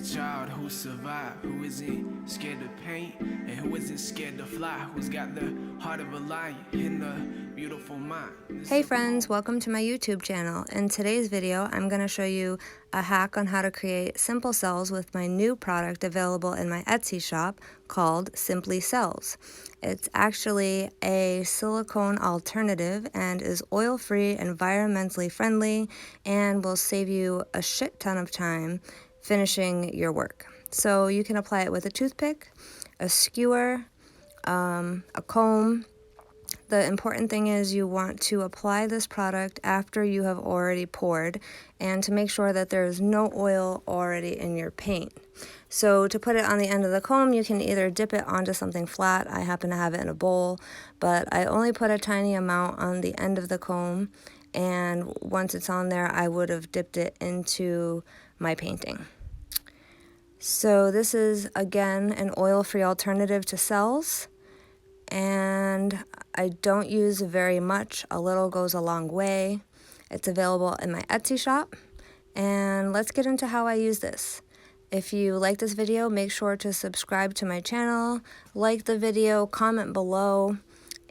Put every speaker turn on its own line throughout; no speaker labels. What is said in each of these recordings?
child who survived, who isn't scared to paint, and who isn't scared to fly, who's got the heart of a lion in the beautiful mind.
Hey friends, welcome to my YouTube channel. In today's video, I'm going to show you a hack on how to create simple cells with my new product available in my Etsy shop called Simply Cells. It's actually a silicone alternative and is oil-free, environmentally friendly, and will save you a shit ton of time finishing your work. So you can apply it with a toothpick, a skewer, a comb. The important thing is you want to apply this product after you have already poured and to make sure that there is no oil already in your paint. So to put it on the end of the comb, you can either dip it onto something flat. I happen to have it in a bowl, but I only put a tiny amount on the end of the comb, and once it's on there, I would have dipped it into my painting. So this is, again, an oil-free alternative to cells. And I don't use very much. A little goes a long way. It's available in my Etsy shop. And let's get into how I use this. If you like this video, make sure to subscribe to my channel, like the video, comment below,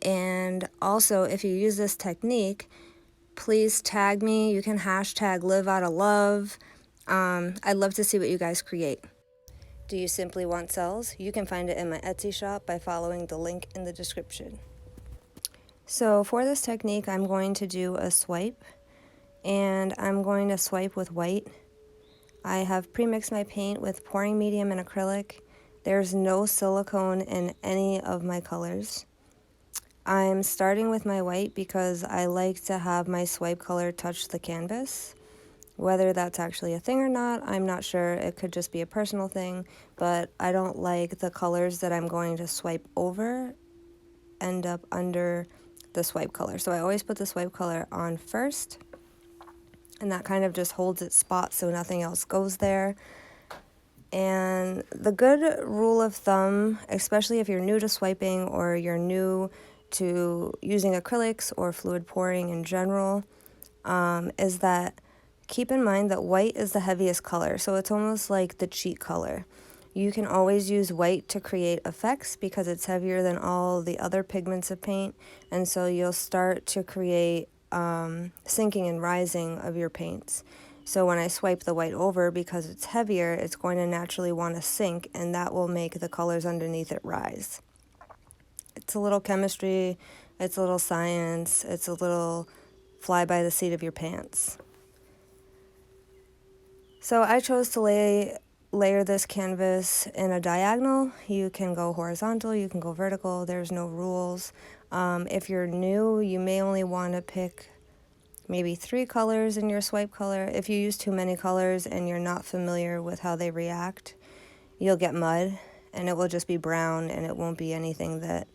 and also if you use this technique, please tag me. You can hashtag live out of love. I'd love to see what you guys create. Do you simply want cells? You can find it in my Etsy shop by following the link in the description. So for this technique, I'm going to do a swipe, and I'm going to swipe with white. I have pre-mixed my paint with pouring medium and acrylic. There's no silicone in any of my colors. I'm starting with my white because I like to have my swipe color touch the canvas. Whether that's actually a thing or not, I'm not sure. It could just be a personal thing, but I don't like the colors that I'm going to swipe over end up under the swipe color. So I always put the swipe color on first, and that kind of just holds its spot so nothing else goes there. And the good rule of thumb, especially if you're new to swiping or you're new to using acrylics or fluid pouring in general, is that keep in mind that white is the heaviest color, so it's almost like the cheat color. You can always use white to create effects because it's heavier than all the other pigments of paint, and so you'll start to create sinking and rising of your paints. So when I swipe the white over, because it's heavier, it's going to naturally want to sink, and that will make the colors underneath it rise. It's a little chemistry, it's a little science, it's a little fly by the seat of your pants. So I chose to layer this canvas in a diagonal. You can go horizontal, you can go vertical, there's no rules. If you're new, you may only want to pick maybe 3 colors in your swipe color. If you use too many colors and you're not familiar with how they react, you'll get mud, and it will just be brown, and it won't be anything that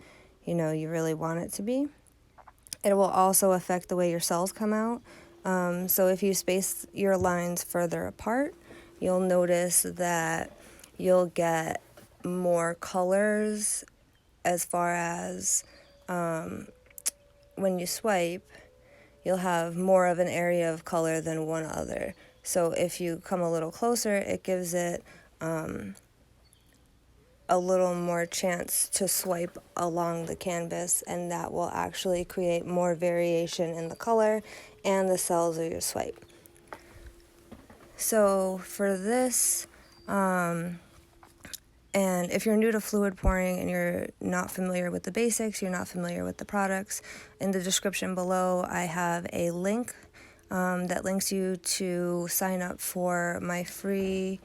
you really want it to be. It will also affect the way your cells come out. So if you space your lines further apart, you'll notice that you'll get more colors as far as when you swipe, you'll have more of an area of color than one other. So if you come a little closer, it gives it a little more chance to swipe along the canvas, and that will actually create more variation in the color and the cells of your swipe. So for this, and if you're new to fluid pouring and you're not familiar with the basics, you're not familiar with the products, in the description below I have a link that links you to sign up for my free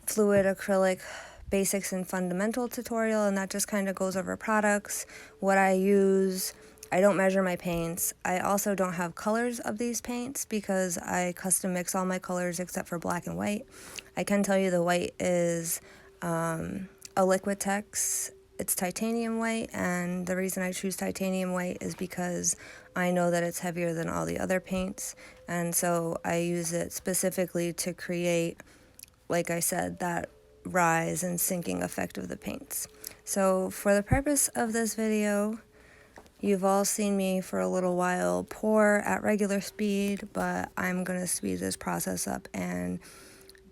fluid acrylic basics and fundamental tutorial, and that just kind of goes over products, what I use. I don't measure my paints. I also don't have colors of these paints because I custom mix all my colors except for black and white. I can tell you the white is a Liquitex. It's titanium white, and the reason I choose titanium white is because I know that it's heavier than all the other paints, and so I use it specifically to create, like I said, that rise and sinking effect of the paints. So for the purpose of this video, you've all seen me for a little while pour at regular speed, but I'm going to speed this process up and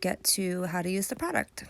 get to how to use the product.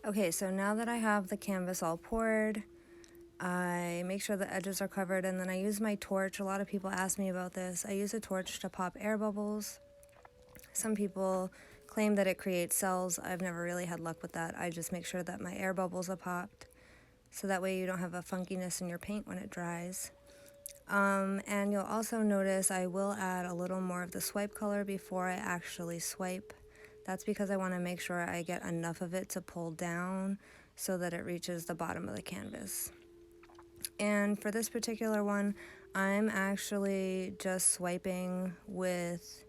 Okay, so now that I have the canvas all poured, I make sure the edges are covered, and then I use my torch. A lot of people ask me about this. I use a torch to pop air bubbles. Some people claim that it creates cells. I've never really had luck with that. I just make sure that my air bubbles are popped, so that way you don't have a funkiness in your paint when it dries. And you'll also notice I will add a little more of the swipe color before I actually swipe. That's because I want to make sure I get enough of it to pull down so that it reaches the bottom of the canvas. And for this particular one, I'm actually just swiping with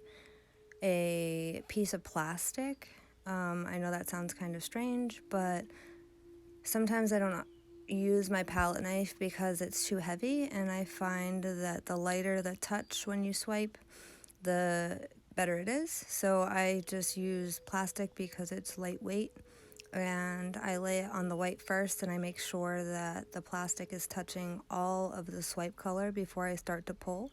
a piece of plastic. I know that sounds kind of strange, but sometimes I don't use my palette knife because it's too heavy, and I find that the lighter the touch when you swipe, the better it is. So I just use plastic because it's lightweight, and I lay it on the white first, and I make sure that the plastic is touching all of the swipe color before I start to pull.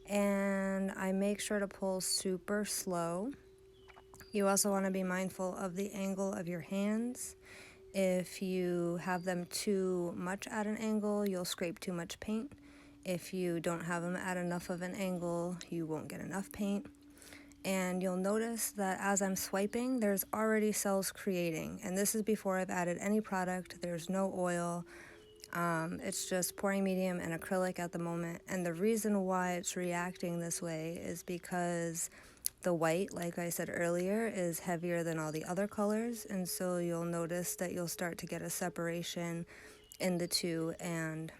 And I make sure to pull super slow. You also want to be mindful of the angle of your hands. If you have them too much at an angle, you'll scrape too much paint. If you don't have them at enough of an angle, you won't get enough paint. And you'll notice that as I'm swiping, there's already cells creating. And this is before I've added any product. There's no oil. It's just pouring medium and acrylic at the moment. And the reason why it's reacting this way is because the white, like I said earlier, is heavier than all the other colors. And so you'll notice that you'll start to get a separation in the two, and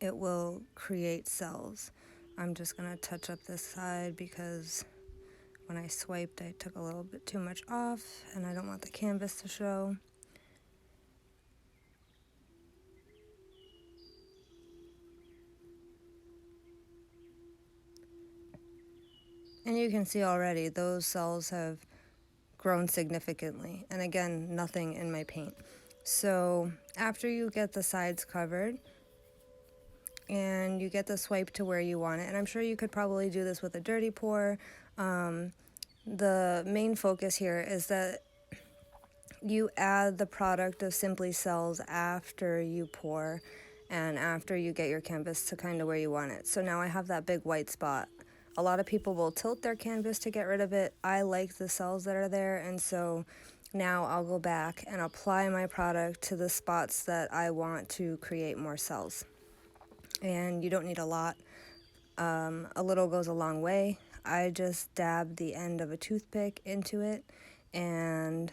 it will create cells. I'm just going to touch up this side because when I swiped, I took a little bit too much off, and I don't want the canvas to show. And you can see already those cells have grown significantly. And again, nothing in my paint. So after you get the sides covered, and you get the swipe to where you want it, and I'm sure you could probably do this with a dirty pour. The main focus here is that you add the product of Simply Cells after you pour and after you get your canvas to kind of where you want it. So now I have that big white spot. A lot of people will tilt their canvas to get rid of it. I like the cells that are there, and so now I'll go back and apply my product to the spots that I want to create more cells. And you don't need a lot. A little goes a long way. I just dab the end of a toothpick into it, and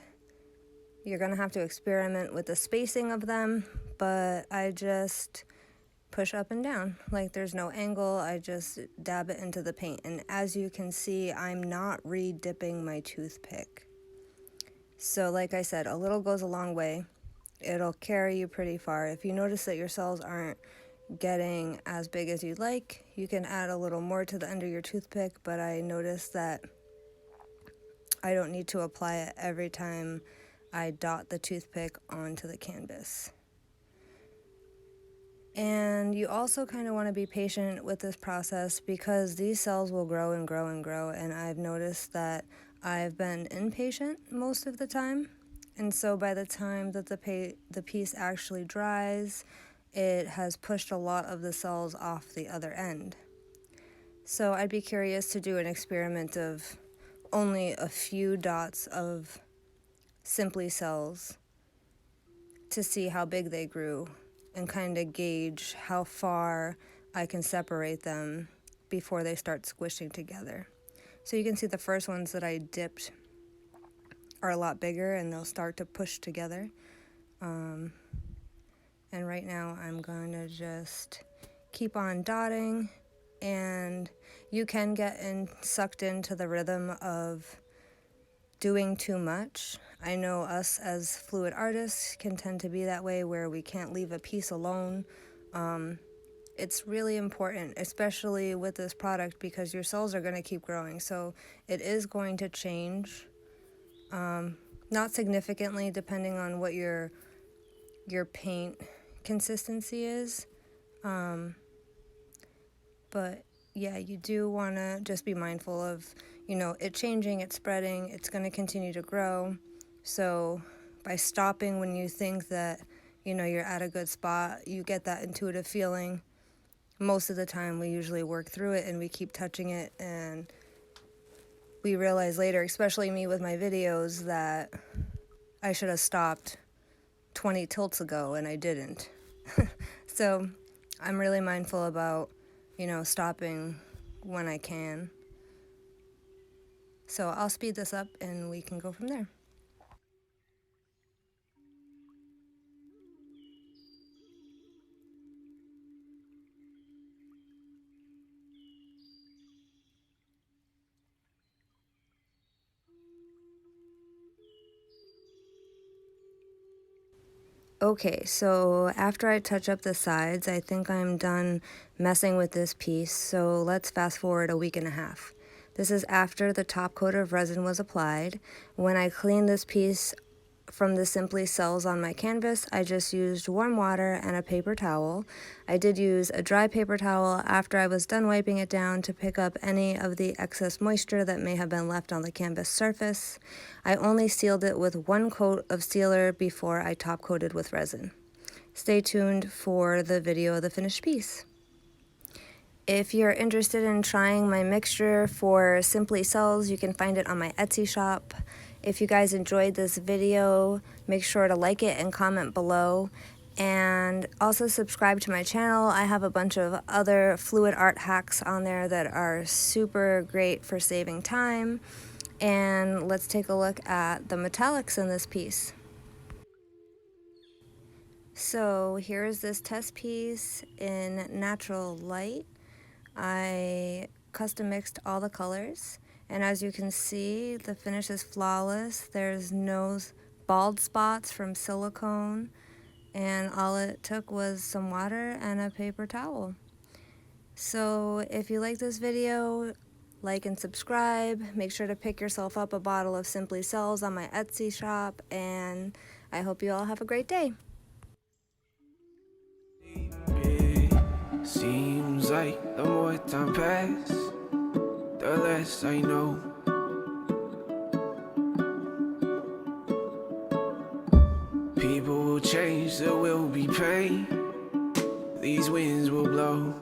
you're going to have to experiment with the spacing of them, but I just push up and down. Like there's no angle, I just dab it into the paint. And as you can see, I'm not re-dipping my toothpick. So like I said, a little goes a long way. It'll carry you pretty far. If you notice that your cells aren't getting as big as you'd like, you can add a little more to the end of your toothpick, but I noticed that I don't need to apply it every time I dot the toothpick onto the canvas. And you also kind of want to be patient with this process because these cells will grow and grow and grow, and I've noticed that I've been impatient most of the time. And so by the time that the piece actually dries, it has pushed a lot of the cells off the other end. So I'd be curious to do an experiment of only a few dots of Simply Cells to see how big they grew and kind of gauge how far I can separate them before they start squishing together. So you can see the first ones that I dipped are a lot bigger, and they'll start to push together. And right now I'm going to just keep on dotting, and you can get sucked into the rhythm of doing too much. I know us as fluid artists can tend to be that way, where we can't leave a piece alone. It's really important, especially with this product, because your cells are going to keep growing. So it is going to change, not significantly, depending on what your paint consistency is. But yeah, you do want to just be mindful of, it changing, it's spreading, it's going to continue to grow. So by stopping when you think that, you're at a good spot, you get that intuitive feeling. Most of the time we usually work through it and we keep touching it, and we realize later, especially me with my videos, that I should have stopped 20 tilts ago and I didn't. So I'm really mindful about, stopping when I can. So I'll speed this up and we can go from there. Okay, so after I touch up the sides, I think I'm done messing with this piece, so let's fast forward a week and a half. This is after the top coat of resin was applied. When I cleaned this piece from the Simply cells on my canvas, I just used warm water and a paper towel. I did use a dry paper towel after I was done wiping it down to pick up any of the excess moisture that may have been left on the canvas surface. I only sealed it with one coat of sealer before I top coated with resin. Stay tuned for the video of the finished piece. If you're interested in trying my mixture for Simply Cells, you can find it on my Etsy shop. If you guys enjoyed this video, make sure to like it and comment below. And also subscribe to my channel. I have a bunch of other fluid art hacks on there that are super great for saving time. And let's take a look at the metallics in this piece. So here's this test piece in natural light. I custom mixed all the colors, and as you can see, the finish is flawless. There's no bald spots from silicone, and all it took was some water and a paper towel. So if you like this video, like and subscribe. Make sure to pick yourself up a bottle of Simply Cells on my Etsy shop, and I hope you all have a great day.
Seems like the more time passes, the less I know. People will change, there will be pain. These winds will blow.